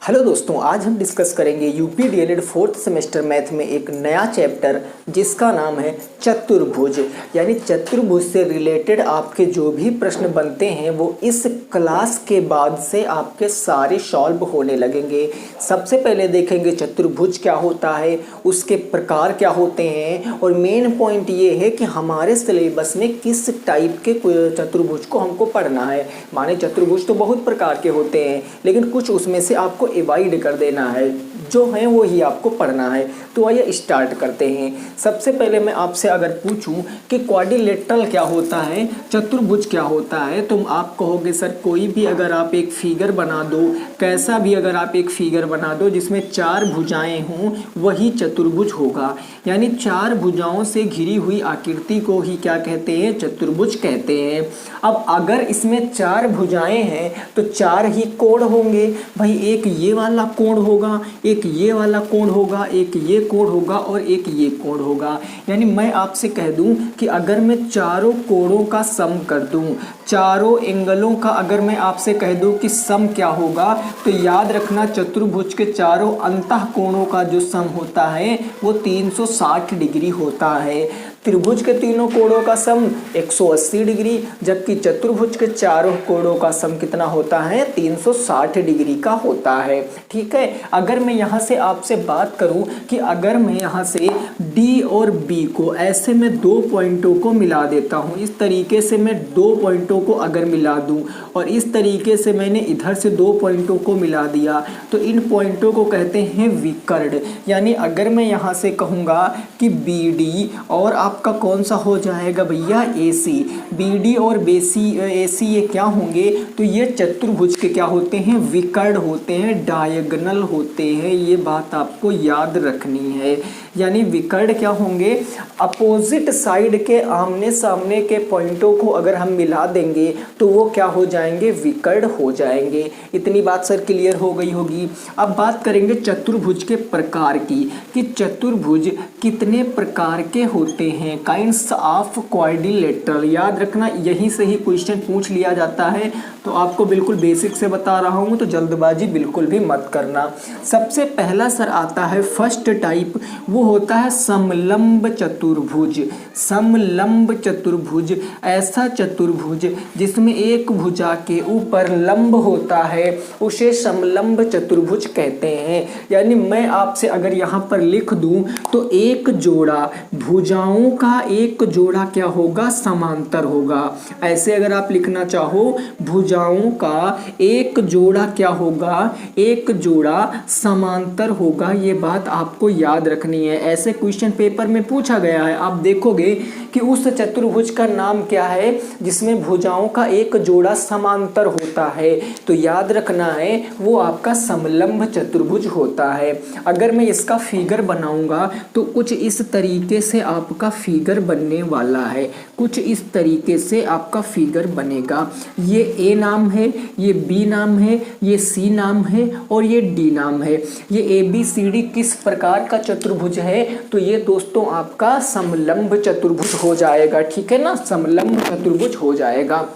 Hello दोस्तों, आज हम डिस्कस करेंगे UP DElEd fourth semester math में एक नया चैप्टर जिसका नाम है चतुर्भुज। यानी चतुर्भुज से रिलेटेड आपके जो भी प्रश्न बनते हैं वो इस क्लास के बाद से आपके सारे सॉल्व होने लगेंगे। सबसे पहले देखेंगे चतुर्भुज क्या होता है, उसके प्रकार क्या होते हैं, और मेन पॉइंट ये है कि हमारे सिलेबस में किस टाइप के चतुर्भुज को हमको पढ़ना है। माने चतुर्भुज तो बहुत प्रकार के होते हैं, लेकिन कुछ उसमें से आपको एवॉइड कर देना है, जो है वो ही आपको पढ़ना है। तो आइए स्टार्ट करते हैं। सबसे पहले मैं आपसे अगर पूछूं कि क्वाड्रिलेटरल क्या होता है, चतुर्भुज क्या होता है, तो आप कहोगे सर कोई भी अगर आप एक फिगर बना दो, कैसा भी अगर आप एक फिगर बना दो जिसमें चार भुजाएं हों, वही चतुर्भुज होगा। यानी चार भुजाओं से घिरी हुई आकृति को ही क्या कहते हैं, चतुर्भुज कहते हैं। अब अगर इसमें चार भुजाएं हैं तो चार ही कोण होंगे। भाई एक ये वाला कोण होगा, एक ये वाला कोण होगा, एक ये कोण होगा और एक ये कोण होगा। यानी मैं आपसे कह दूं कि अगर मैं चारों कोणों का सम कर दूं, चारों एंगलों का अगर मैं आपसे कह दूं कि सम क्या होगा, तो याद रखना चतुर्भुज के चारों अंतः कोणों का जो सम होता है वो 360 डिग्री होता है। त्रिभुज के तीनों कोणों का सम 180 डिग्री, जबकि चतुर्भुज के चारों कोणों का सम कितना होता है, 360 डिग्री का होता है। ठीक है। अगर मैं यहाँ से आपसे बात करूँ कि अगर मैं यहाँ से डी और बी को ऐसे में दो पॉइंटों को मिला देता हूँ, इस तरीके से मैं दो पॉइंटों को अगर मिला दूँ और इस तरीके से मैंने इधर से दो पॉइंटों को मिला दिया, तो इन पॉइंटों को कहते हैं विकर्ण। यानी अगर मैं यहाँ से कहूँगा कि बी डी और आपका कौन सा हो जाएगा भैया, AC। BD और AC ये क्या होंगे, तो ये चतुर्भुज के क्या होते हैं, विकर्ण होते हैं, डायगोनल होते हैं। ये बात आपको याद रखनी है। यानी विकर्ण क्या होंगे, अपोजिट साइड के आमने सामने के पॉइंटों को अगर हम मिला देंगे तो वो क्या हो जाएंगे, विकर्ण हो जाएंगे। इतनी बात सर क्लियर हो गई होगी। अब बात करेंगे चतुर्भुज के प्रकार की, कि चतुर्भुज कितने प्रकार के होते हैं, काइंड्स ऑफ क्वाड्रिलेटरल। याद रखना यहीं से ही क्वेश्चन पूछ लिया जाता है, तो आपको बिल्कुल बेसिक से बता रहा हूँ, तो जल्दबाजी बिल्कुल भी मत करना। सबसे पहला सर आता है फर्स्ट टाइप, वो होता है समलंब चतुर्भुज। समलंब चतुर्भुज ऐसा चतुर्भुज जिसमें एक भुजा के ऊपर लंब होता है, उसे समलंब चतुर्भुज कहते हैं। यानी मैं आपसे अगर यहाँ पर लिख दूं तो एक जोड़ा भुजाओं का एक जोड़ा क्या होगा, समांतर होगा। ऐसे अगर आप लिखना चाहो, भुजाओं का एक जोड़ा क्या होगा, एक जोड़ा समांतर होगा। ये बात आपको याद रखनी है। ऐसे क्वेश्चन पेपर में पूछा गया है। आप देखोगे कि उस चतुर्भुज का नाम क्या है जिसमें भुजाओं का एक जोड़ा समांतर होता है, तो याद रखना है वो आपका समलंब चतुर्भुज होता है। अगर मैं इसका फिगर बनाऊंगा तो कुछ इस तरीके से आपका फिगर बनने वाला है, कुछ इस तरीके से आपका फिगर बनेगा। ये A नाम है, ये B नाम है, ये C नाम है और ये D नाम है। ये ABCD किस प्रकार का चतुर्भुज है, तो ये दोस्तों आपका समलंब चतुर्भुज हो जाएगा। ठीक है ना, समलंब चतुर्भुज हो जाएगा।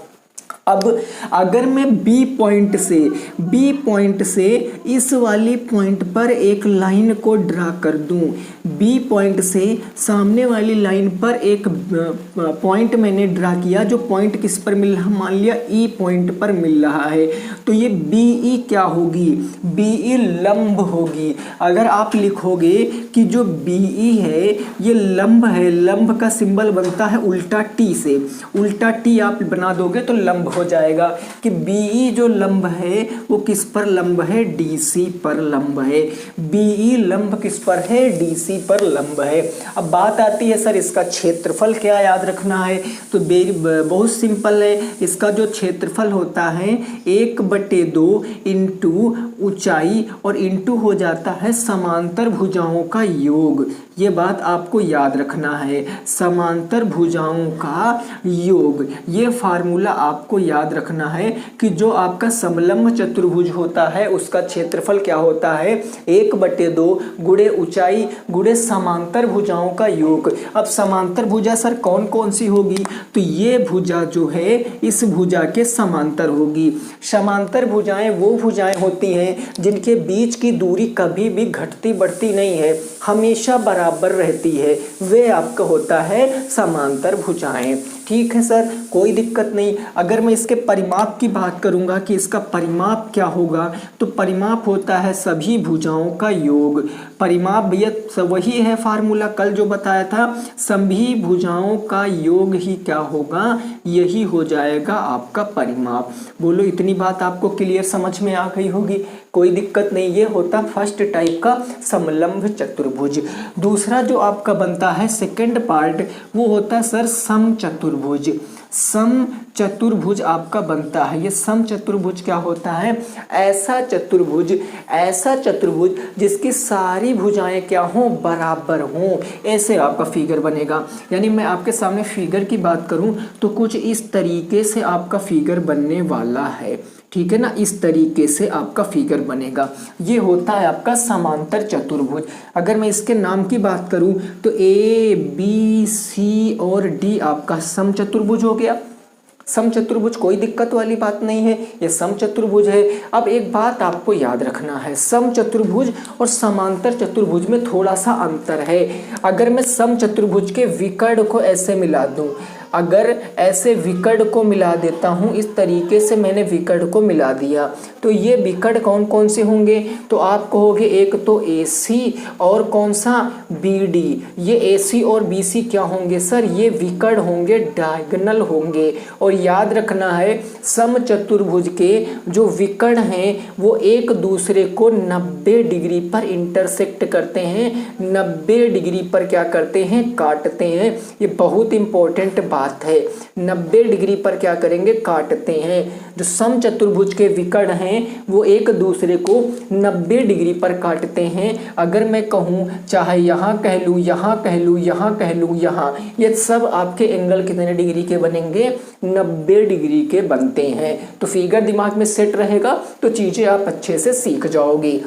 अब अगर मैं B पॉइंट से इस वाली पॉइंट पर एक लाइन को ड्रा कर दूं, B पॉइंट से सामने वाली लाइन पर एक पॉइंट मैंने ड्रा किया, जो पॉइंट किस पर मिल रहा, मान लिया E पॉइंट पर मिल रहा है, तो ये BE क्या होगी, BE लंब होगी। अगर आप लिखोगे कि जो BE है ये लंब है, लंब का सिंबल बनता है उल्टा T से, उल्टा T आप बना दोगे तो लंब हो जाएगा। कि BE जो लंब है वो किस पर लंब है, DC पर लंब है। BE लंब किस पर है, DC पर लंब है। अब बात आती है सर इसका क्षेत्रफल क्या याद रखना है, तो बहुत सिंपल है। इसका जो क्षेत्रफल होता है 1/2 इंटू ऊंचाई और इंटू हो जाता है समांतर भुजाओं का योग। ये बात आपको याद रखना है। समांतर भुजाओं का योग, ये फार्मूला आपको याद रखना है कि जो आपका समलंब चतुर्भुज होता है उसका क्षेत्रफल क्या होता है, 1/2 गुणे ऊंचाई गुणे समांतर भुजाओं का योग। अब समांतर भुजा सर कौन कौन सी होगी, तो ये भुजा जो है इस भुजा के समांतर होगी। समांतर भुजाएं वो भुजाएं होती हैं जिनके बीच की दूरी कभी भी घटती बढ़ती नहीं है, हमेशा बराबर रहती है, वे आपका होता है समांतर भुजाएं। ठीक है सर, कोई दिक्कत नहीं। अगर मैं इसके परिमाप की बात करूंगा कि इसका परिमाप क्या होगा, तो परिमाप होता है सभी भुजाओं का योग। परिमाप भैया वही है फार्मूला कल जो बताया था, सभी भुजाओं का योग ही क्या होगा, यही हो जाएगा आपका परिमाप। बोलो इतनी बात आपको क्लियर समझ में आ गई होगी, कोई दिक्कत नहीं। ये होता फर्स्ट टाइप का समलंब चतुर्भुज। दूसरा जो आपका बनता है सेकंड पार्ट, वो होता है सर सम चतुर्भुज। सम चतुर्भुज आपका बनता है। ये सम चतुर्भुज क्या होता है, ऐसा चतुर्भुज जिसकी सारी भुजाएं क्या हों, बराबर हों, ऐसे आपका फिगर बनेगा। यानी मैं आपके सामने फिगर की बात करूं तो कुछ इस तरीके से आपका फिगर बनने वाला है। ठीक है ना, इस तरीके से आपका फिगर बनेगा। ये होता है आपका समांतर चतुर्भुज। अगर मैं इसके नाम की बात करूं तो ए बी सी और डी आपका सम चतुर्भुज हो गया। सम चतुर्भुज कोई दिक्कत वाली बात नहीं है, ये सम चतुर्भुज है। अब एक बात आपको याद रखना है, सम चतुर्भुज और समांतर चतुर्भुज में थोड़ा सा अंतर है। अगर मैं सम चतुर्भुज के विकर्ण को ऐसे मिला दूं, अगर ऐसे विकर्ण को मिला देता हूं, इस तरीके से मैंने विकर्ण को मिला दिया, तो ये विकर्ण कौन कौन से होंगे, तो आप कहोगे एक तो AC और कौन सा BD। ये AC और BC क्या होंगे सर, ये विकर्ण होंगे, डायगोनल होंगे। और याद रखना है सम चतुर्भुज के जो विकर्ण हैं वो एक दूसरे को 90 डिग्री पर इंटरसेक्ट करते हैं, 90 डिग्री पर क्या करते हैं, काटते हैं। ये बहुत इंपॉर्टेंट बात है, 90 डिग्री पर क्या करेंगे, काटते हैं। जो सम चतुर्भुज के विकर्ण हैं वो एक दूसरे को 90 डिग्री पर काटते हैं। अगर मैं कहूँ चाहे यहाँ कह लूँ, यहाँ कह लूँ, यहाँ कह लूँ, यहाँ, ये सब आपके एंगल कितने डिग्री के बनेंगे, 90 डिग्री के बनते हैं। तो फिगर दिमाग में सेट रहेगा तो चीज़ें आप अच्छे से सीख जाओगे।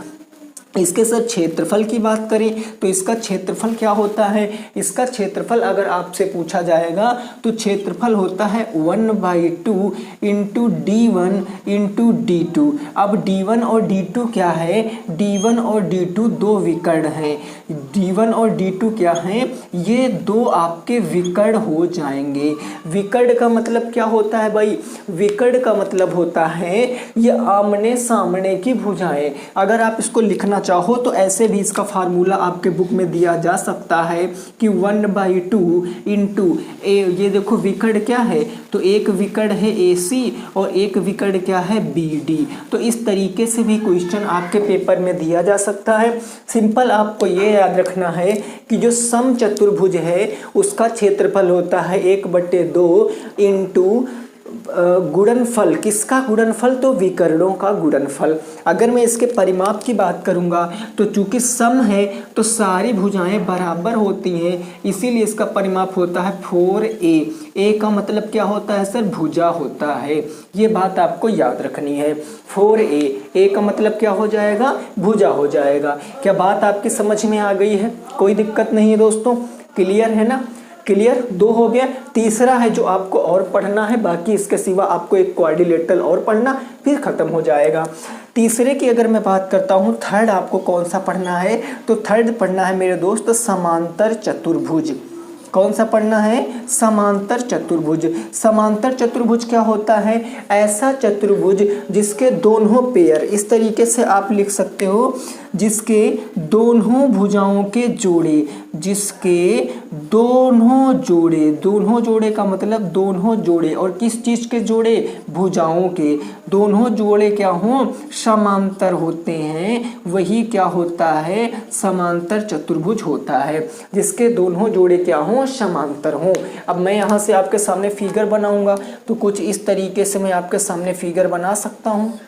इसके सर क्षेत्रफल की बात करें तो इसका क्षेत्रफल क्या होता है, इसका क्षेत्रफल अगर आपसे पूछा जाएगा तो क्षेत्रफल होता है 1/2 इंटू D1 इंटू D2। अब D1 और D2 क्या है, D1 और D2 दो विकर्ण हैं। D1 और D2 क्या हैं, ये दो आपके विकर्ण हो जाएंगे। विकर्ण का मतलब क्या होता है भाई, विकर्ण का मतलब होता है ये आमने सामने की भुजाएं। अगर आप इसको लिखना चाहो तो ऐसे भी इसका फार्मूला आपके बुक में दिया जा सकता है कि 1/2 इंटू ए, ये देखो विकर्ण क्या है, तो एक विकर्ण है AC और एक विकर्ण क्या है, BD। तो इस तरीके से भी क्वेश्चन आपके पेपर में दिया जा सकता है। सिंपल आपको ये याद रखना है कि जो सम चतुर्भुज है उसका क्षेत्रफल होता है 1/2 इंटू गुणनफल, किसका गुणनफल, तो विकर्णों का गुणनफल। अगर मैं इसके परिमाप की बात करूंगा तो चूंकि सम है तो सारी भुजाएं बराबर होती हैं, इसीलिए इसका परिमाप होता है 4a। a का मतलब क्या होता है सर, भुजा होता है। ये बात आपको याद रखनी है, 4a, a का मतलब क्या हो जाएगा, भुजा हो जाएगा। क्या बात आपकी समझ में आ गई है, कोई दिक्कत नहीं है दोस्तों, क्लियर है ना, क्लियर। 2 हो गया। तीसरा है जो आपको और पढ़ना है, बाकी इसके सिवा आपको एक क्वाड्रिलेटरल और पढ़ना, फिर खत्म हो जाएगा। तीसरे की अगर मैं बात करता हूँ, थर्ड आपको कौन सा पढ़ना है, तो थर्ड पढ़ना है मेरे दोस्त समांतर चतुर्भुज। कौन सा पढ़ना है, समांतर चतुर्भुज। समांतर चतुर्भुज क्या होता है, ऐसा चतुर्भुज जिसके दोनों पेयर, इस तरीके से आप लिख सकते हो, जिसके दोनों भुजाओं के जोड़े, जिसके दोनों जोड़े, दोनों जोड़े का मतलब दोनों जोड़े, और किस चीज के जोड़े, भुजाओं के दोनों जोड़े क्या हों, समांतर होते हैं, वही क्या होता है, समांतर चतुर्भुज होता है, जिसके दोनों जोड़े क्या हों, समांतर हों। अब मैं यहाँ से आपके सामने फिगर बनाऊंगा तो कुछ इस तरीके से मैं आपके सामने फिगर बना सकता हूँ,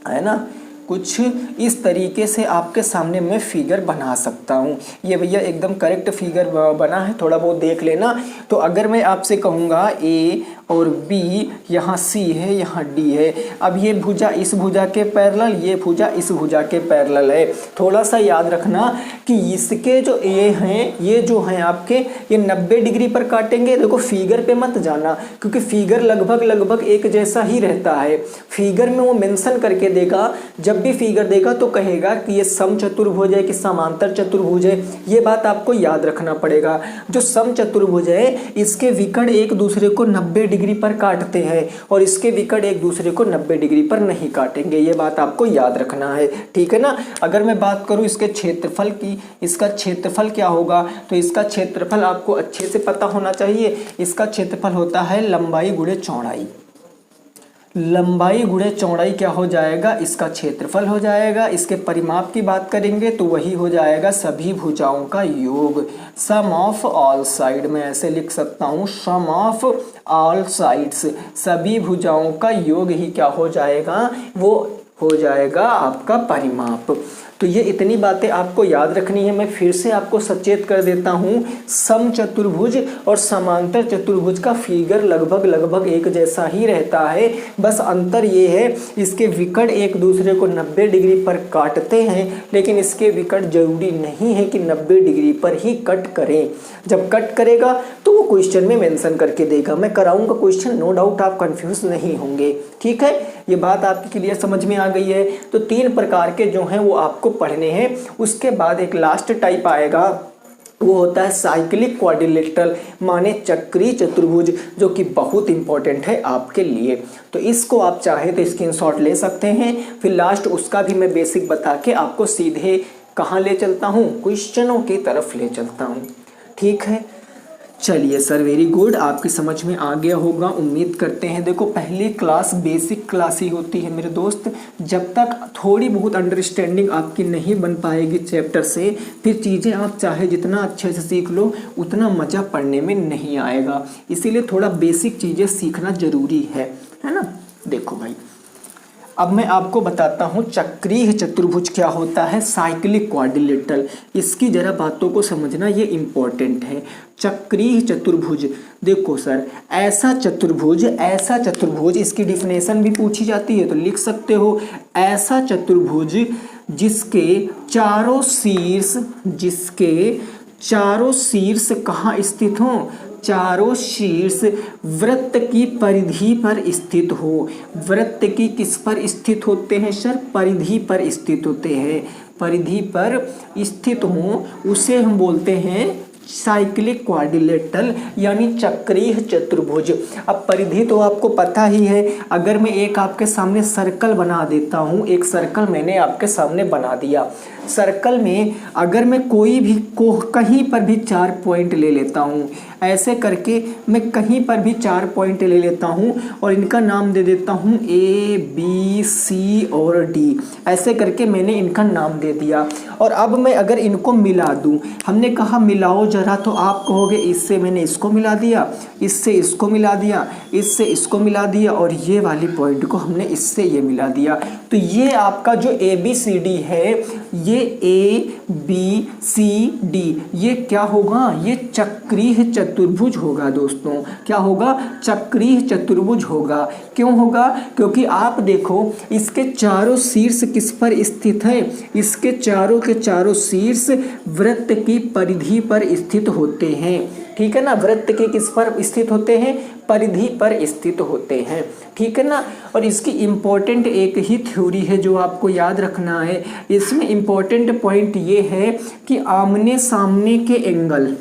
है ना। कुछ इस तरीके से आपके सामने मैं फिगर बना सकता हूँ। ये भैया एकदम करेक्ट फिगर बना है, थोड़ा बहुत देख लेना। तो अगर मैं आपसे कहूँगा ए और बी, यहाँ सी है, यहाँ डी है। अब ये भुजा इस भुजा के पैरेलल, ये भुजा इस भुजा के पैरेलल है। थोड़ा सा याद रखना कि इसके जो ए हैं, ये जो हैं आपके, ये 90 डिग्री पर काटेंगे। देखो फिगर पे मत जाना, क्योंकि फिगर लगभग एक जैसा ही रहता है। फिगर में वो मेंशन करके देगा, जब भी फिगर देगा तो कहेगा कि ये समचतुर्भुज है कि समांतर चतुर्भुज है। ये बात आपको याद रखना पड़ेगा। जो समचतुर्भुज है, इसके विकर्ण एक दूसरे को 90 डिग्री पर काटते हैं और इसके विकर्ण एक दूसरे को 90 डिग्री पर नहीं काटेंगे। ये बात आपको याद रखना है, ठीक है ना। अगर मैं बात करूं इसके क्षेत्रफल की, इसका क्षेत्रफल क्या होगा, तो इसका क्षेत्रफल आपको अच्छे से पता होना चाहिए। इसका क्षेत्रफल होता है लंबाई गुणे चौड़ाई। लंबाई गुणे चौड़ाई क्या हो जाएगा, इसका क्षेत्रफल हो जाएगा। इसके परिमाप की बात करेंगे तो वही हो जाएगा सभी भुजाओं का योग, सम ऑफ ऑल साइड। मैं ऐसे लिख सकता हूँ, सम ऑफ ऑल साइड्स, सभी भुजाओं का योग ही क्या हो जाएगा, वो हो जाएगा आपका परिमाप। तो ये इतनी बातें आपको याद रखनी है। मैं फिर से आपको सचेत कर देता हूँ, समचतुर्भुज और समांतर चतुर्भुज का फिगर लगभग एक जैसा ही रहता है। बस अंतर ये है, इसके विकर्ण एक दूसरे को 90 डिग्री पर काटते हैं, लेकिन इसके विकर्ण जरूरी नहीं है कि 90 डिग्री पर ही कट करें। जब कट करेगा तो वो क्वेश्चन में मेंशन करके देगा। मैं कराऊंगा क्वेश्चन, नो डाउट आप कंफ्यूज नहीं होंगे, ठीक है। ये बात आपकी क्लियर समझ में आ गई है। तो 3 प्रकार के जो हैं वो आपको पढ़ने हैं। उसके बाद एक लास्ट टाइप आएगा, वो होता है साइक्लिक क्वाड्रिलेटरल, माने चक्रीय चतुर्भुज, जो कि बहुत इंपॉर्टेंट है आपके लिए। तो इसको आप चाहे तो स्क्रीनशॉट ले सकते हैं। फिर लास्ट उसका भी मैं बेसिक बता के आपको सीधे कहाँ ले चलता हूँ, क्वेश्चनों की तरफ ले चलता हूँ, ठीक है। चलिए सर, वेरी गुड, आपकी समझ में आ गया होगा, उम्मीद करते हैं। देखो पहली क्लास बेसिक क्लास ही होती है मेरे दोस्त। जब तक थोड़ी बहुत अंडरस्टैंडिंग आपकी नहीं बन पाएगी चैप्टर से, फिर चीज़ें आप चाहे जितना अच्छे से सीख लो, उतना मज़ा पढ़ने में नहीं आएगा। इसीलिए थोड़ा बेसिक चीज़ें सीखना ज़रूरी है ना। देखो भाई, अब मैं आपको बताता हूँ चक्रीय चतुर्भुज क्या होता है, साइक्लिक क्वाड्रिलेटरल। इसकी जरा बातों को समझना, ये इम्पोर्टेंट है। चक्रीय चतुर्भुज, देखो सर, ऐसा चतुर्भुज, इसकी डिफिनेशन भी पूछी जाती है तो लिख सकते हो, ऐसा चतुर्भुज जिसके चारों शीर्ष कहाँ स्थित हों, चारों शीर्ष वृत्त की परिधि पर स्थित हो। वृत्त की किस पर स्थित होते हैं सर, परिधि पर स्थित होते हैं। परिधि पर स्थित हो उसे हम बोलते हैं साइक्लिक क्वाड्रिलेटरल, यानी चक्रीय चतुर्भुज। अब परिधि तो आपको पता ही है। अगर मैं एक आपके सामने सर्कल बना देता हूँ, एक सर्कल मैंने आपके सामने बना दिया, सर्कल में अगर मैं कोई भी कहीं पर भी 4 पॉइंट ले लेता हूँ, ऐसे करके मैं कहीं पर भी 4 पॉइंट ले लेता हूँ और इनका नाम दे देता हूँ A, B, C और D। ऐसे करके मैंने इनका नाम दे दिया। और अब मैं अगर इनको मिला दूँ, हमने कहा मिलाओ जरा, तो आप कहोगे इससे मैंने इसको मिला दिया, इससे इसको मिला दिया, इससे इसको मिला दिया, और ये वाली पॉइंट को हमने इससे ये मिला दिया। तो ये आपका जो ABCD है, ये ABCD, ये क्या होगा, ये चक्रीय चतुर्भुज होगा दोस्तों। क्या होगा, चक्रीय चतुर्भुज होगा। क्यों होगा, क्योंकि आप देखो इसके चारों शीर्ष किस पर स्थित है, इसके चारों के चारों शीर्ष वृत्त की परिधि पर स्थित होते हैं, ठीक है ना। वृत्त के किस पर स्थित होते हैं, परिधि पर स्थित होते हैं, ठीक है ना। और इसकी इम्पोर्टेंट एक ही थ्योरी है जो आपको याद रखना है। इसमें इम्पोर्टेंट पॉइंट ये है कि आमने सामने के एंगल,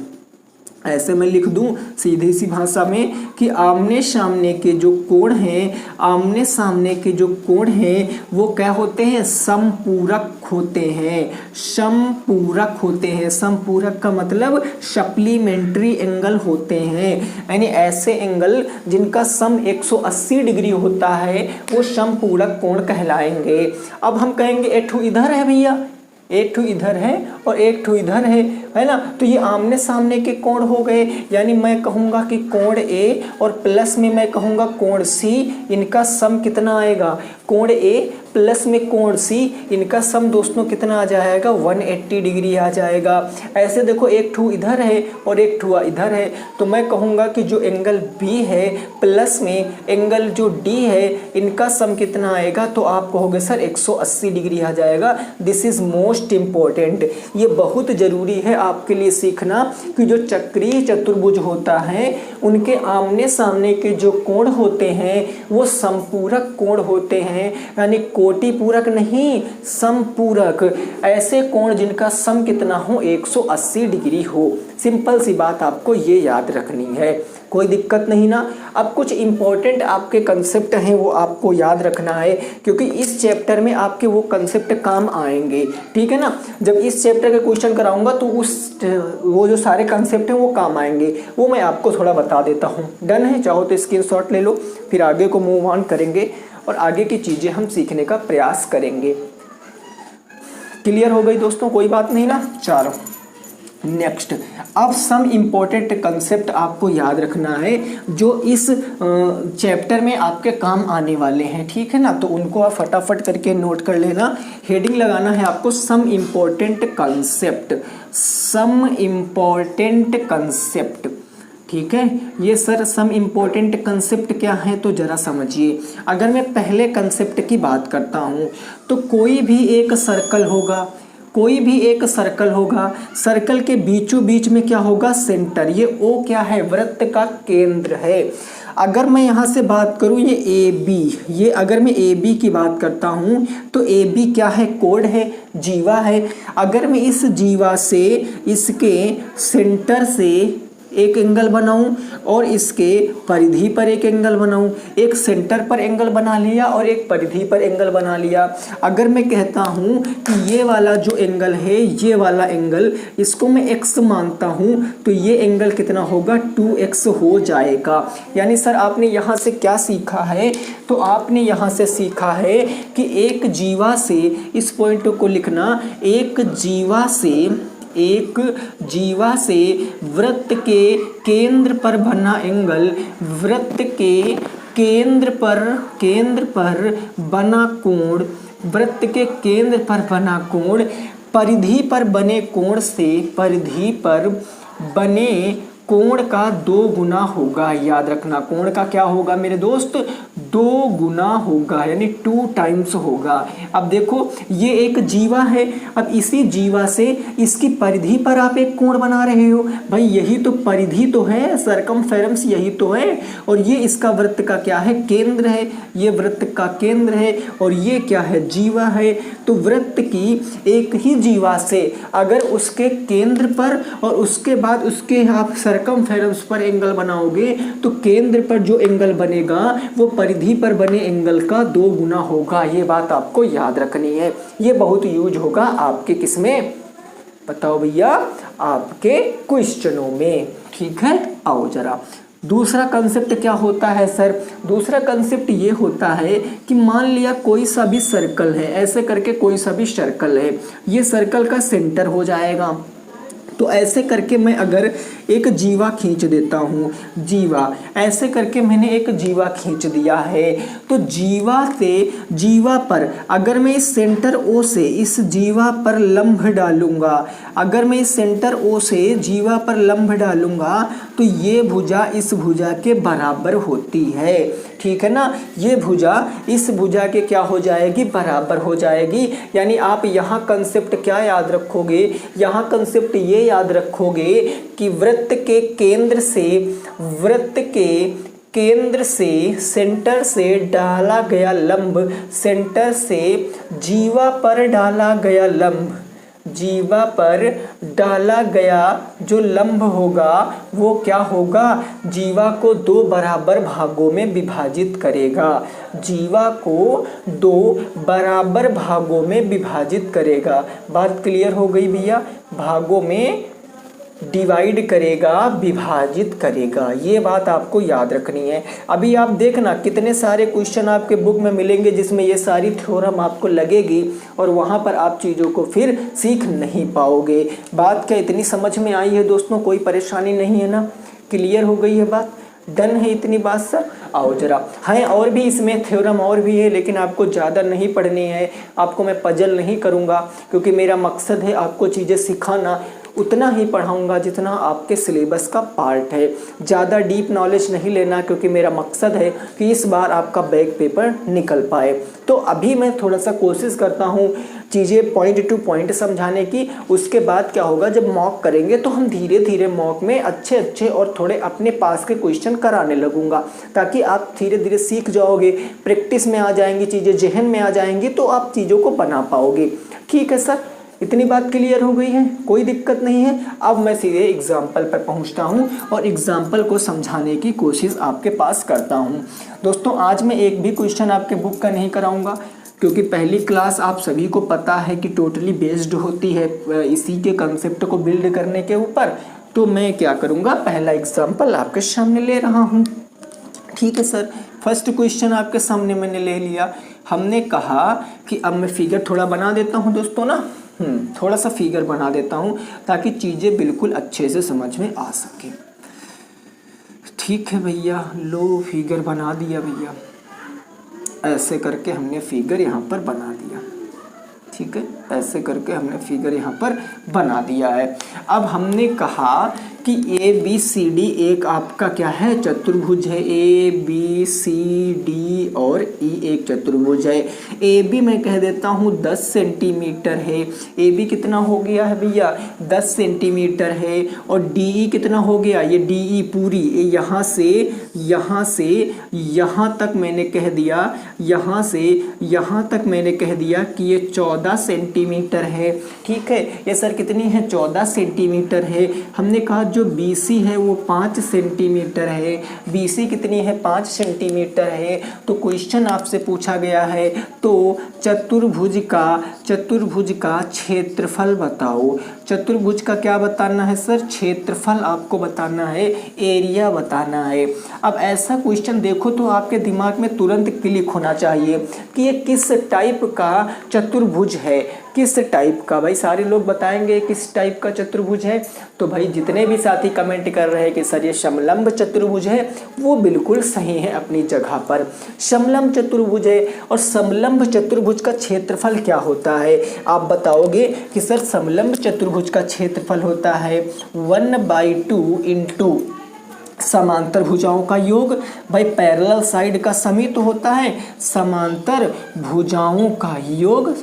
ऐसे मैं लिख दूं सीधी सी भाषा में कि आमने सामने के जो कोण हैं, आमने सामने के जो कोण हैं वो क्या होते हैं, समपूरक होते हैं। समपूरक होते हैं, समपूरक का मतलब सप्लीमेंट्री एंगल होते हैं, यानी ऐसे एंगल जिनका सम 180 डिग्री होता है वो समपूरक कोण कहलाएंगे। अब हम कहेंगे एक ठो इधर है भैया, एक ठो इधर है और एक ठो इधर है ना, तो ये आमने सामने के कोण हो गए। यानी मैं कहूँगा कि कोण A और प्लस में मैं कहूँगा कोण C, इनका सम कितना आएगा, कोण ए प्लस में कोण सी, इनका सम दोस्तों कितना आ जाएगा 180 डिग्री आ जाएगा। ऐसे देखो एक ठू इधर है और एक ठू इधर है, तो मैं कहूँगा कि जो एंगल बी है प्लस में एंगल जो डी है इनका सम कितना आएगा, तो आप कहोगे सर 180 डिग्री आ जाएगा। दिस इज़ मोस्ट इम्पोर्टेंट, ये बहुत ज़रूरी है आपके लिए सीखना कि जो चक्रीय चतुर्भुज होता है उनके आमने सामने के जो कोण होते हैं वो समपूरक कोण होते हैं, यानी कोटि पूरक नहीं समपूरक, ऐसे कोण जिनका सम कितना हो 180 डिग्री हो। सिंपल सी बात आपको ये याद रखनी है, कोई दिक्कत नहीं ना। अब कुछ इंपॉर्टेंट आपके कंसेप्ट हैं वो आपको याद रखना है, क्योंकि इस चैप्टर में आपके वो कंसेप्ट काम आएंगे, ठीक है ना। जब इस चैप्टर के क्वेश्चन कराऊंगा तो वो जो सारे कंसेप्ट हैं वो काम आएंगे, वो मैं आपको थोड़ा बता देता हूँ। डन है, चाहो तो स्क्रीनशॉट ले लो, फिर आगे को मूव ऑन करेंगे और आगे की चीज़ें हम सीखने का प्रयास करेंगे। क्लियर हो गई दोस्तों, कोई बात नहीं ना। चलो नेक्स्ट, अब सम इम्पोर्टेंट कंसेप्ट आपको याद रखना है जो इस चैप्टर में आपके काम आने वाले हैं, ठीक है ना। तो उनको आप फटाफट करके नोट कर लेना। हेडिंग लगाना है आपको some important concept, some important concept, ठीक है। ये सर सम इम्पोर्टेंट कंसेप्ट क्या है तो ज़रा समझिए। अगर मैं पहले कंसेप्ट की बात करता हूँ तो कोई भी एक सर्कल होगा, कोई भी एक सर्कल होगा, सर्कल के बीचों बीच में क्या होगा सेंटर, ये ओ क्या है वृत्त का केंद्र है। अगर मैं यहाँ से बात करूँ ये ए बी, ये अगर मैं ए बी की बात करता हूँ तो ए बी क्या है कोण है, जीवा है। अगर मैं इस जीवा से इसके सेंटर से एक एंगल बनाऊं और इसके परिधि पर एक एंगल बनाऊं, एक सेंटर पर एंगल बना लिया और एक परिधि पर एंगल बना लिया। अगर मैं कहता हूं कि ये वाला जो एंगल है, ये वाला एंगल, इसको मैं x मानता हूं तो ये एंगल कितना होगा 2x हो जाएगा। यानी सर आपने यहाँ से क्या सीखा है, तो आपने यहाँ से सीखा है कि एक जीवा से, इस पॉइंट को लिखना, एक जीवा से वृत्त के केंद्र पर बना एंगल, वृत्त के केंद्र पर बना कोण, वृत्त के केंद्र पर बना कोण परिधि पर बने कोण से, परिधि पर बने कोण का 2 गुना होगा। याद रखना कोण का क्या होगा मेरे दोस्त 2 गुना होगा, यानी 2 टाइम्स होगा। अब देखो ये एक जीवा है, अब इसी जीवा से इसकी परिधि पर आप एक कोण बना रहे हो, भाई यही तो परिधि तो है, सरकमफेरेंस यही तो है। और ये इसका वृत्त का क्या है केंद्र है, ये वृत्त का केंद्र है और ये क्या है जीवा है। तो वृत्त की एक ही जीवा से अगर उसके केंद्र पर और उसके बाद उसके आप सरकमफेरेंस पर एंगल बनाओगे तो केंद्र पर जो एंगल बनेगा वो परिधि पर बने एंगल का 2 गुना होगा। ये बात आपको याद रखनी है, ये बहुत यूज होगा आपके किसमें बताओ भैया, आपके क्वेश्चनों में, ठीक है। आओ जरा दूसरा कंसेप्ट क्या होता है सर, दूसरा कंसेप्ट ये होता है कि मान लिया कोई सा भी सर्कल है, ऐसे करके कोई सा भी सर्कल है, ये सर्कल का सेंटर हो जाएगा। तो ऐसे करके मैं अगर एक जीवा खींच देता हूँ, जीवा ऐसे करके मैंने एक जीवा खींच दिया है, तो जीवा से जीवा पर अगर मैं इस सेंटर ओ से इस जीवा पर लंब डालूंगा, अगर मैं इस सेंटर ओ से जीवा पर लंब डालूंगा तो ये भुजा इस भुजा के बराबर होती है, ठीक है ना। ये भुजा इस भुजा के क्या हो जाएगी बराबर हो जाएगी। यानी आप यहाँ कंसेप्ट क्या याद रखोगे, यहाँ कंसेप्ट ये याद रखोगे कि वृत्त के केंद्र से सेंटर से डाला गया लंब, सेंटर से जीवा पर डाला गया लंब, जीवा पर डाला गया जो लंब होगा वो क्या होगा, जीवा को 2 बराबर भागों में विभाजित करेगा, जीवा को 2 बराबर भागों में विभाजित करेगा। बात क्लियर हो गई भैया, भागों में डिवाइड करेगा, विभाजित करेगा, ये बात आपको याद रखनी है। अभी आप देखना कितने सारे क्वेश्चन आपके बुक में मिलेंगे जिसमें ये सारी थ्योरम आपको लगेगी और वहाँ पर आप चीज़ों को फिर सीख नहीं पाओगे। बात क्या इतनी समझ में आई है दोस्तों, कोई परेशानी नहीं है ना, क्लियर हो गई है बात। डन है इतनी बात सर? आओ जरा, हैं और भी इसमें थ्योरम और भी है, लेकिन आपको ज़्यादा नहीं पढ़नी है, आपको मैं पजल नहीं करूँगा, क्योंकि मेरा मकसद है आपको चीज़ें सिखाना। उतना ही पढ़ाऊँगा जितना आपके सिलेबस का पार्ट है, ज़्यादा डीप नॉलेज नहीं लेना, क्योंकि मेरा मकसद है कि इस बार आपका बैक पेपर निकल पाए। तो अभी मैं थोड़ा सा कोशिश करता हूँ चीज़ें पॉइंट टू पॉइंट समझाने की। उसके बाद क्या होगा, जब मॉक करेंगे तो हम धीरे धीरे मॉक में अच्छे अच्छे और थोड़े अपने पास के क्वेश्चन कराने लगूंगा, ताकि आप धीरे धीरे सीख जाओगे, प्रैक्टिस में आ जाएंगी चीज़ें, जहन में आ जाएंगी, तो आप चीज़ों को बना पाओगे। ठीक है सर, इतनी बात क्लियर हो गई है, कोई दिक्कत नहीं है। अब मैं सीधे एग्जाम्पल पर पहुंचता हूं और एग्जाम्पल को समझाने की कोशिश आपके पास करता हूं। दोस्तों, आज मैं एक भी क्वेश्चन आपके बुक का नहीं कराऊंगा, क्योंकि पहली क्लास आप सभी को पता है कि टोटली बेस्ड होती है इसी के कंसेप्ट को बिल्ड करने के ऊपर। तो मैं क्या करूँगा, पहला एग्जाम्पल आपके सामने ले रहा हूँ। ठीक है सर, फर्स्ट क्वेश्चन आपके सामने मैंने ले लिया। हमने कहा कि अब मैं फिगर थोड़ा बना देता हूँ दोस्तों ना, थोड़ा सा फिगर बना देता हूँ ताकि चीज़ें बिल्कुल अच्छे से समझ में आ सके। ठीक है भैया, लो फिगर बना दिया भैया, ऐसे करके हमने फिगर यहाँ पर बना दिया। ठीक है, ऐसे करके हमने फिगर यहाँ पर बना दिया है। अब हमने कहा कि ए बी सी डी एक आपका क्या है, चतुर्भुज है। ए बी सी डी और ई एक चतुर्भुज है। ए बी मैं कह देता हूँ 10 सेंटीमीटर है। ए बी कितना हो गया है भैया, 10 सेंटीमीटर है। और डी ई कितना हो गया, ये डी ई पूरी यहाँ से यहाँ तक मैंने कह दिया, यहाँ से यहाँ तक मैंने कह दिया कि ये 14 सेंटीमीटर है। ठीक है, ये सर कितनी है, 14 सेंटीमीटर है। हमने कहा जो BC है वो 5 सेंटीमीटर है। BC कितनी है, 5 सेंटीमीटर है। तो क्वेश्चन आपसे पूछा गया है, तो चतुर्भुज का क्षेत्रफल बताओ। चतुर्भुज का क्या बताना है सर, क्षेत्रफल आपको बताना है, एरिया बताना है। अब ऐसा क्वेश्चन देखो तो आपके दिमाग में तुरंत क्लिक होना चाहिए कि ये किस टाइप का चतुर्भुज है, किस टाइप का। भाई सारे लोग बताएंगे किस टाइप का चतुर्भुज है। तो भाई जितने भी साथी कमेंट कर रहे हैं कि सर ये समलंब चतुर्भुज है, वो बिल्कुल सही है अपनी जगह पर, समलंब चतुर्भुज है। और समलंब चतुर्भुज का क्षेत्रफल क्या होता है, आप बताओगे कि सर समलंब चतुर्भुज का क्षेत्रफल होता है 1/2 इंटू समांतर भुजाओं का योग। भाई पैरेलल साइड का समी तो होता है समांतर भुजाओं का योग,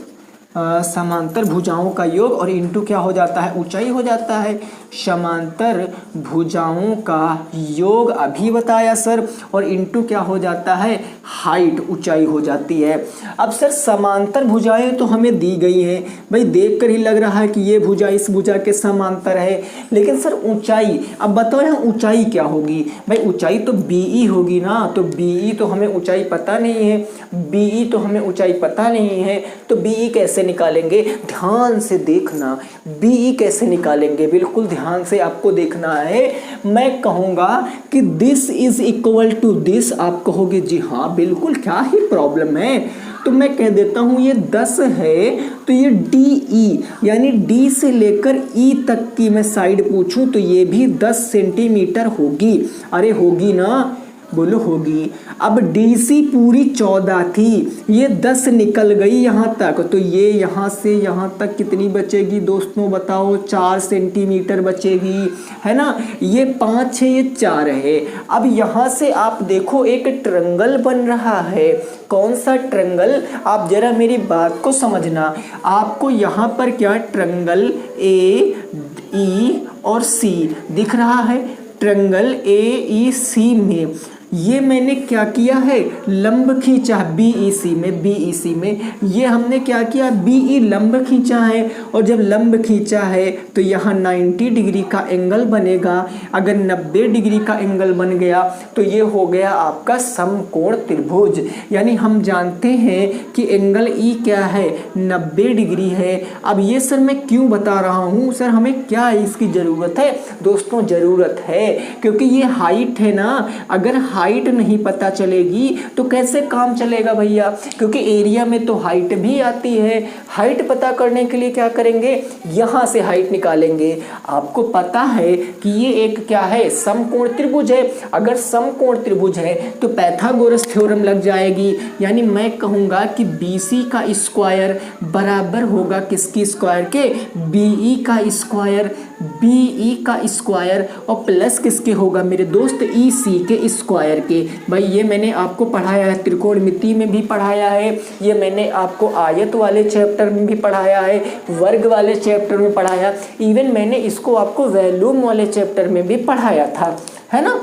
समांतर भुजाओं का योग, और इंटू क्या हो जाता है, ऊंचाई हो जाता है। समांतर भुजाओं का योग अभी बताया सर, और इंटू क्या हो जाता है, हाइट, ऊंचाई हो जाती है। अब सर समांतर भुजाएं तो हमें दी गई हैं, भाई देखकर ही लग रहा है कि ये भुजा इस भुजा के समांतर है, लेकिन सर ऊंचाई, अब बताओ यहाँ ऊंचाई क्या होगी। भाई ऊंचाई तो BE होगी ना, तो BE तो हमें ऊंचाई पता नहीं है, BE तो हमें ऊंचाई पता नहीं है, तो BE कैसे निकालेंगे, ध्यान से देखना, BE कैसे निकालेंगे, बिल्कुल ध्यान से आपको देखना है। मैं कहूँगा कि this is equal to this, आप कहोगे जी हाँ बिल्कुल, क्या ही प्रॉब्लम है। तो मैं कह देता हूँ ये 10 है, तो ये DE यानी D से लेकर E तक की मैं साइड पूछूं तो ये भी 10 सेंटीमीटर होगी। अरे होगी ना, बोलो होगी। अब DC पूरी 14 थी, ये 10 निकल गई यहाँ तक, तो ये यहाँ से यहाँ तक कितनी बचेगी दोस्तों बताओ, 4 सेंटीमीटर बचेगी, है ना। ये 5 है, ये 4 है। अब यहाँ से आप देखो एक ट्रायंगल बन रहा है। कौन सा ट्रायंगल, आप जरा मेरी बात को समझना। आपको यहाँ पर क्या ट्रायंगल AE और C दिख रहा है। ट्रायंगल AEC में ये मैंने क्या किया है, लंब खींचा BEC में ये हमने क्या किया, BE लंब खींचा है। और जब लंब खींचा है तो यहाँ 90 डिग्री का एंगल बनेगा। अगर 90 डिग्री का एंगल बन गया तो ये हो गया आपका समकोण त्रिभुज। यानी हम जानते हैं कि एंगल E क्या है, 90 डिग्री है। अब ये सर मैं क्यों बता रहा हूँ, सर हमें क्या इसकी ज़रूरत है दोस्तों, ज़रूरत है क्योंकि ये हाइट है ना। अगर हाइट नहीं पता चलेगी तो कैसे काम चलेगा भैया, क्योंकि एरिया में तो हाइट भी आती है। हाइट पता करने के लिए क्या करेंगे, यहाँ से हाइट निकालेंगे। आपको पता है कि ये एक क्या है, समकोण त्रिभुज है। अगर समकोण त्रिभुज है तो पाइथागोरस थ्योरम लग जाएगी, यानी मैं कहूँगा कि BC का स्क्वायर बराबर होगा किसकी स्क्वायर के, BE का स्क्वायर, BE का स्क्वायर और प्लस किसके होगा मेरे दोस्त, EC के स्क्वायर के। भाई ये मैंने आपको पढ़ाया है, त्रिकोणमिति में भी पढ़ाया है, ये मैंने आपको आयत वाले चैप्टर में भी पढ़ाया है, वर्ग वाले चैप्टर में पढ़ाया, इवन मैंने इसको आपको वॉल्यूम वाले चैप्टर में भी पढ़ाया था, है ना।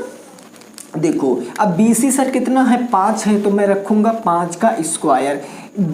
देखो अब BC सर कितना है, 5 है, तो मैं रखूँगा 5 का स्क्वायर।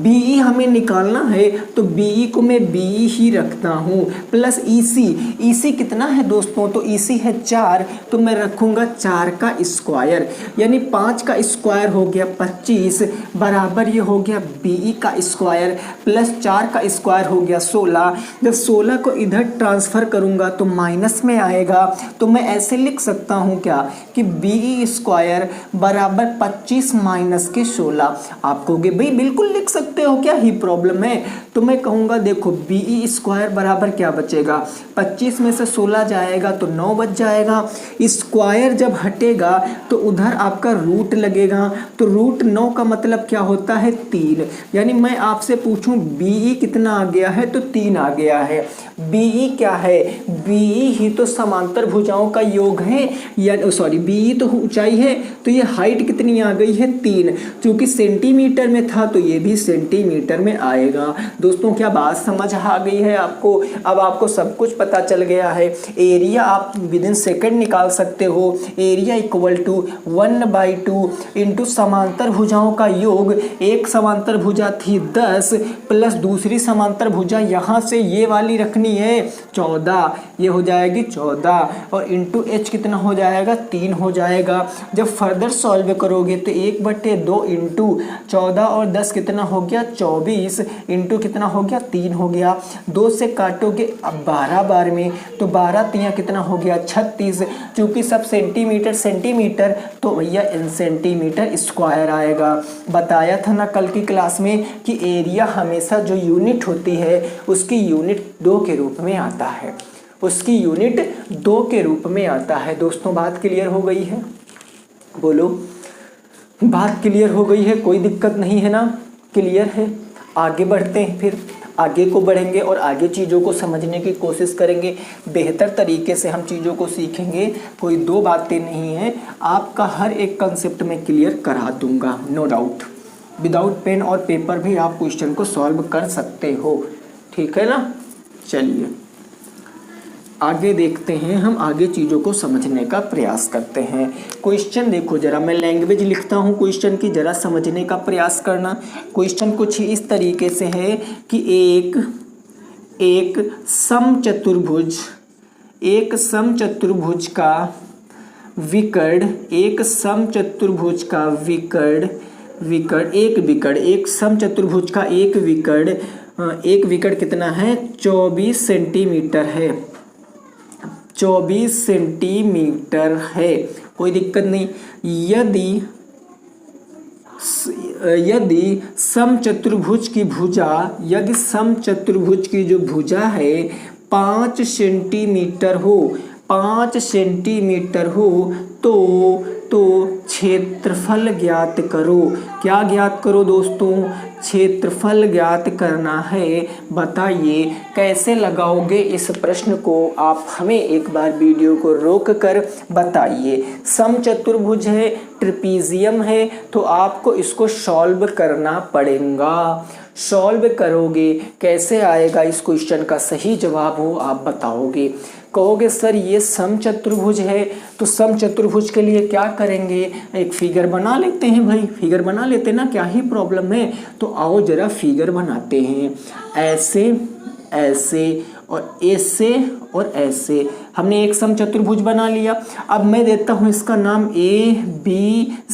BE हमें निकालना है तो BE को मैं BE ही रखता हूँ, प्लस EC कितना है दोस्तों, तो EC है 4, तो मैं रखूँगा 4 का स्क्वायर, यानी 5 का स्क्वायर हो गया 25 बराबर ये हो गया BE का स्क्वायर प्लस 4 का स्क्वायर हो गया 16। जब 16 को इधर ट्रांसफ़र करूँगा तो माइनस में आएगा, तो मैं ऐसे लिख सकता हूँ क्या कि BE स्क्वायर बराबर 25 माइनस के 16। आप कहोगे भाई बिल्कुल लिख सकते हो, क्या ही प्रॉब्लम है, तो मैं कहूँगा देखो BE स्क्वायर बराबर क्या बचेगा, 25 में से 16 जाएगा तो 9 बच जाएगा। स्क्वायर जब हटेगा तो उधर आपका रूट लगेगा, तो रूट 9 का मतलब क्या होता है, 3। यानी मैं आपसे पूछूं BE कितना आ गया है, तो 3 आ गया है। BE क्या है, BE ही तो समांतर भुजाओं का योग है, या सॉरी BE तो ऊंचाई है, तो ये हाइट कितनी आ गई है, 3। क्योंकि सेंटीमीटर में था तो ये भी सेंटीमीटर में आएगा। दोस्तों क्या बात समझ आ गई है आपको, अब आपको सब कुछ पता चल गया है। एरिया आप विदिन सेकंड निकाल सकते हो, एरिया इक्वल टू 1/2 इंटू समांतर भुजाओं का योग। एक समांतर भुजा थी 10 प्लस दूसरी समांतर भुजा यहाँ से ये वाली रखनी है 14, ये हो जाएगी 14 और इंटू H कितना हो जाएगा, 3 हो जाएगा। जब फर्दर सॉल्व करोगे तो 1/2 इंटू 14 और 10 कितना हो गया, 24 इंटू कितना हो गया, 3 हो गया। 2 से काटोगे अब 12 बार में, तो 12 तियाँ कितना हो गया, 36। चूँकि सब सेंटीमीटर सेंटीमीटर तो भैया सेंटीमीटर स्क्वायर आएगा। बताया था ना कल की क्लास में कि एरिया हमेशा जो यूनिट होती है उसकी यूनिट 2 के रूप में आता है, उसकी यूनिट 2 के रूप में आता है। दोस्तों बात क्लियर हो गई है, बोलो बात क्लियर हो गई है, कोई दिक्कत नहीं है ना, क्लियर है। आगे बढ़ते हैं, फिर आगे को बढ़ेंगे और आगे चीज़ों को समझने की कोशिश करेंगे, बेहतर तरीके से हम चीज़ों को सीखेंगे। कोई दो बातें नहीं है, आपका हर एक कंसेप्ट में क्लियर करा दूंगा, नो डाउट। विदाउट पेन और पेपर भी आप क्वेश्चन को सॉल्व कर सकते हो, ठीक है ना। चलिए आगे देखते हैं, हम आगे चीज़ों को समझने का प्रयास करते हैं। क्वेश्चन देखो जरा, मैं लैंग्वेज लिखता हूँ क्वेश्चन की, जरा समझने का प्रयास करना। क्वेश्चन कुछ इस तरीके से है कि एक समचतुर्भुज, एक समचतुर्भुज का विकर्ण, एक समचतुर्भुज का विकर्ण, एक समचतुर्भुज का एक विकर्ण कितना है, 24 सेंटीमीटर है, 24 सेंटीमीटर है, कोई दिक्कत नहीं। यदि समचतुर्भुज की भुजा, यदि समचतुर्भुज की जो भुजा है 5 सेंटीमीटर हो, 5 सेंटीमीटर हो तो क्षेत्रफल ज्ञात करो। क्या ज्ञात करो दोस्तों, क्षेत्रफल ज्ञात करना है। बताइए कैसे लगाओगे इस प्रश्न को, आप हमें एक बार वीडियो को रोक कर बताइए। समचतुर्भुज है, ट्रेपीजियम है, तो आपको इसको सॉल्व करना पड़ेगा। सॉल्व करोगे, कैसे आएगा इस क्वेश्चन का सही जवाब हो आप बताओगे। कहोगे सर ये समचतुर्भुज है, तो समचतुर्भुज के लिए क्या करेंगे, एक फिगर बना लेते हैं भाई, फिगर बना लेते हैं ना, क्या ही प्रॉब्लम है। तो आओ जरा फिगर बनाते हैं, ऐसे ऐसे और ऐसे और ऐसे। हमने एक समचतुर्भुज बना लिया। अब मैं देता हूँ इसका नाम A, B,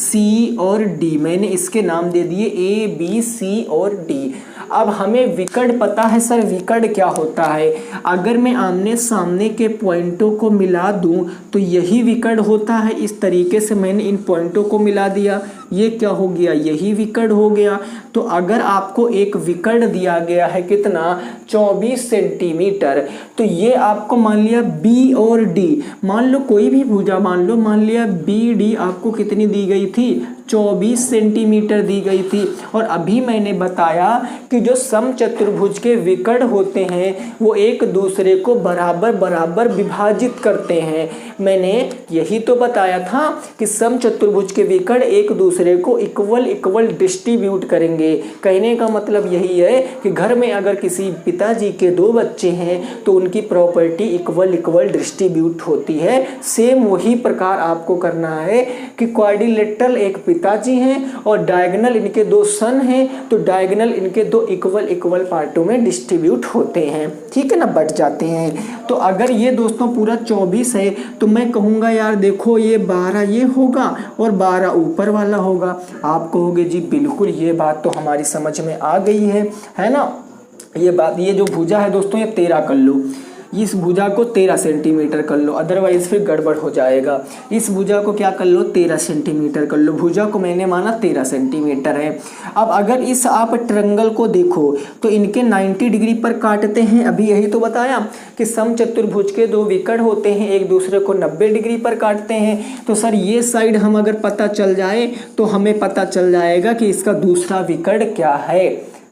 C और D। मैंने इसके नाम दे दिए A, B, C और D। अब हमें विकर्ण पता है सर, विकर्ण क्या होता है? अगर मैं आमने सामने के पॉइंटों को मिला दूं तो यही विकर्ण होता है। इस तरीके से मैंने इन पॉइंटों को मिला दिया, ये क्या हो गया? यही विकर्ण हो गया। तो अगर आपको एक विकर्ण दिया गया है कितना? 24 सेंटीमीटर, तो ये आपको मान लिया बी और डी, मान लो कोई भी भुजा मान लो, मान लिया बी डी आपको कितनी दी गई थी? 24 सेंटीमीटर दी गई थी। और अभी मैंने बताया कि जो समचतुर्भुज के विकर्ण होते हैं वो एक दूसरे को बराबर बराबर विभाजित करते हैं। मैंने यही तो बताया था कि समचतुर्भुज के विकर्ण एक दूसरे को इक्वल इक्वल डिस्ट्रीब्यूट करेंगे। कहने का मतलब यही है कि घर में अगर किसी पिताजी के 2 बच्चे हैं तो उनकी प्रॉपर्टी इक्वल इक्वल डिस्ट्रीब्यूट होती है। सेम वही प्रकार आपको करना है कि क्वाड्रिलेटरल एक पिताजी हैं और डायगोनल इनके 2 सन हैं, तो डायगोनल इनके 2 इक्वल इक्वल पार्टों में डिस्ट्रीब्यूट होते हैं, ठीक है ना, बट जाते हैं। तो अगर ये दोस्तों पूरा 24 है तो मैं कहूँगा यार देखो ये 12 ये होगा और 12 ऊपर वाला होगा। आप कहोगे जी बिल्कुल ये बात तो हमारी समझ में आ गई है ना। ये बात, ये जो भुजा है दोस्तों ये 13 कर लो, इस भुजा को 13 सेंटीमीटर कर लो, अदरवाइज फिर गड़बड़ हो जाएगा। इस भुजा को क्या कर लो? 13 सेंटीमीटर कर लो। भुजा को मैंने माना 13 सेंटीमीटर है। अब अगर इस आप ट्रायंगल को देखो तो इनके 90 डिग्री पर काटते हैं। अभी यही तो बताया कि समचतुर्भुज के 2 विकर्ण होते हैं, एक दूसरे को 90 डिग्री पर काटते हैं। तो सर ये साइड हम अगर पता चल जाए तो हमें पता चल जाएगा कि इसका दूसरा विकर्ण क्या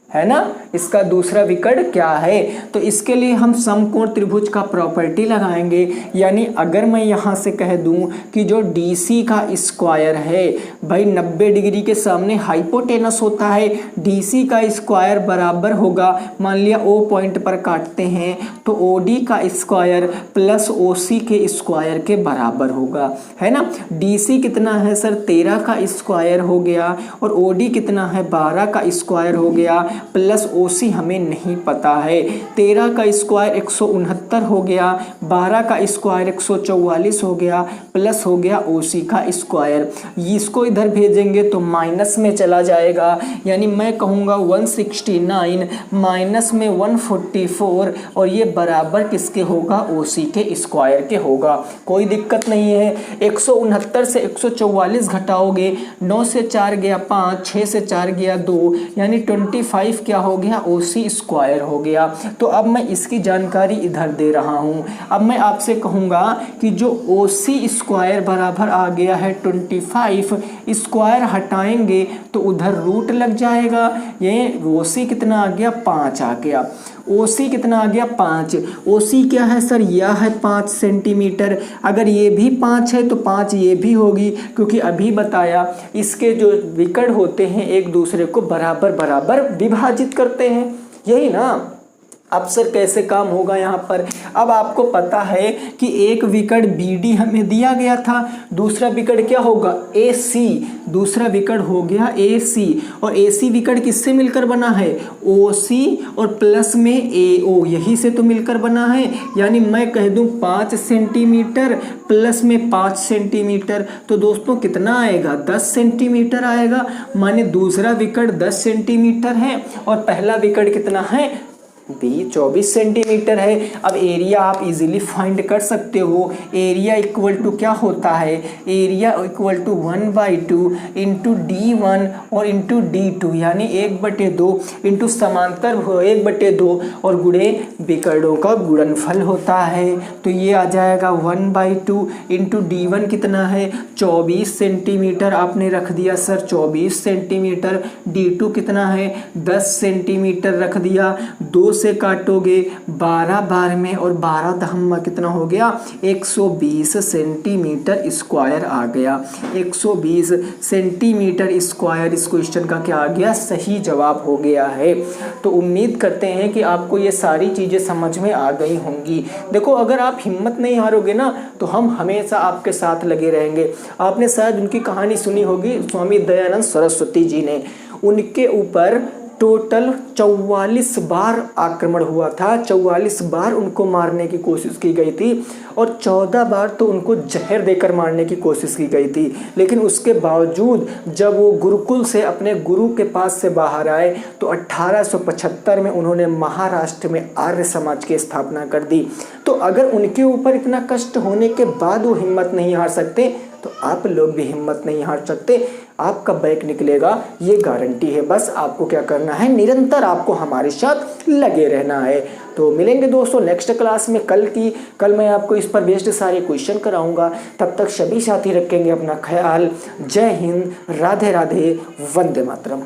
है ना, इसका दूसरा विकर्ण क्या है। तो इसके लिए हम समकोण त्रिभुज का प्रॉपर्टी लगाएंगे। यानी अगर मैं यहाँ से कह दूँ कि जो DC का स्क्वायर है भाई 90 डिग्री के सामने हाइपोटेनस होता है, DC का स्क्वायर बराबर होगा, मान लिया O पॉइंट पर काटते हैं तो OD का स्क्वायर प्लस OC के स्क्वायर के बराबर होगा, है ना। DC कितना है सर? 13 का स्क्वायर हो गया और OD कितना है? 12 का स्क्वायर हो गया, प्लस OC हमें नहीं पता है। 13 का स्क्वायर 169 हो गया, 12 का स्क्वायर 144 हो गया, प्लस हो गया OC का स्क्वायर। इसको इधर भेजेंगे तो माइनस में चला जाएगा, यानी मैं कहूँगा 169 माइनस में 144 और ये बराबर किसके होगा? OC के स्क्वायर के होगा। कोई दिक्कत नहीं है। 169 से 144 घटाओगे, 9 से 4 गया 5, 6 से 4 गया 2, यानी 25 क्या हो गया? OC स्क्वायर हो गया। तो अब मैं इसकी जानकारी इधर दे रहा हूँ। अब मैं आपसे कहूँगा कि जो OC स्क्वायर बराबर आ गया है 25, स्क्वायर हटाएंगे तो उधर रूट लग जाएगा। ये OC कितना आ गया? 5 आ गया। OC कितना आ गया? 5। OC क्या है सर? यह है 5 सेंटीमीटर। अगर ये भी 5 है तो 5 ये भी होगी, क्योंकि अभी बताया इसके जो विकर्ण होते हैं एक दूसरे को बराबर बराबर विभाजित करते हैं, यही ना। अब सर कैसे काम होगा यहाँ पर? अब आपको पता है कि एक विकर्ण BD हमें दिया गया था, दूसरा विकर्ण क्या होगा? AC, दूसरा विकर्ण हो गया AC, और AC विकर्ण किससे मिलकर बना है? OC और प्लस में AO, यही से तो मिलकर बना है। यानी मैं कह दूं 5 सेंटीमीटर प्लस में 5 सेंटीमीटर, तो दोस्तों कितना आएगा? 10 सेंटीमीटर आएगा। माने दूसरा विकर्ण 10 सेंटीमीटर है और पहला विकर्ण कितना है? 24 सेंटीमीटर है। अब एरिया आप इजीली फाइंड कर सकते हो। एरिया इक्वल टू क्या होता है? Area equal to 1/2 into D1 और इंटू D2, यानी 1/2 इंटू समांतर 1/2 और गुणे विकर्णों का गुणनफल होता है। तो ये आ जाएगा 1/2 इंटू D1 कितना है? 24 सेंटीमीटर आपने रख दिया सर, 24 सेंटीमीटर। D2 कितना है? 10 सेंटीमीटर रख दिया। 2 से काटोगे 12 बार में और 12 दहम्मा कितना हो गया? 120 सेंटीमीटर स्क्वायर आ गया। 120 सेंटीमीटर स्क्वायर इस क्वेश्चन का क्या आ गया? सही जवाब हो गया है। तो उम्मीद करते हैं कि आपको ये सारी चीज़ें समझ में आ गई होंगी। देखो अगर आप हिम्मत नहीं हारोगे ना तो हम हमेशा आपके साथ लगे रहेंगे। आपने शायद उनकी कहानी सुनी होगी, स्वामी दयानंद सरस्वती जी ने, उनके ऊपर टोटल 44 बार आक्रमण हुआ था, 44 बार उनको मारने की कोशिश की गई थी और 14 बार तो उनको जहर देकर मारने की कोशिश की गई थी। लेकिन उसके बावजूद जब वो गुरुकुल से अपने गुरु के पास से बाहर आए तो 1875 में उन्होंने महाराष्ट्र में आर्य समाज की स्थापना कर दी। तो अगर उनके ऊपर इतना कष्ट होने के बाद वो हिम्मत नहीं हार सकते तो आप लोग भी हिम्मत नहीं हार सकते। आपका बैक निकलेगा, ये गारंटी है। बस आपको क्या करना है, निरंतर आपको हमारे साथ लगे रहना है। तो मिलेंगे दोस्तों नेक्स्ट क्लास में। कल मैं आपको इस पर बेस्ड सारे क्वेश्चन कराऊंगा। तब तक सभी साथी रखेंगे अपना ख्याल। जय हिंद, राधे राधे, वंदे मातरम।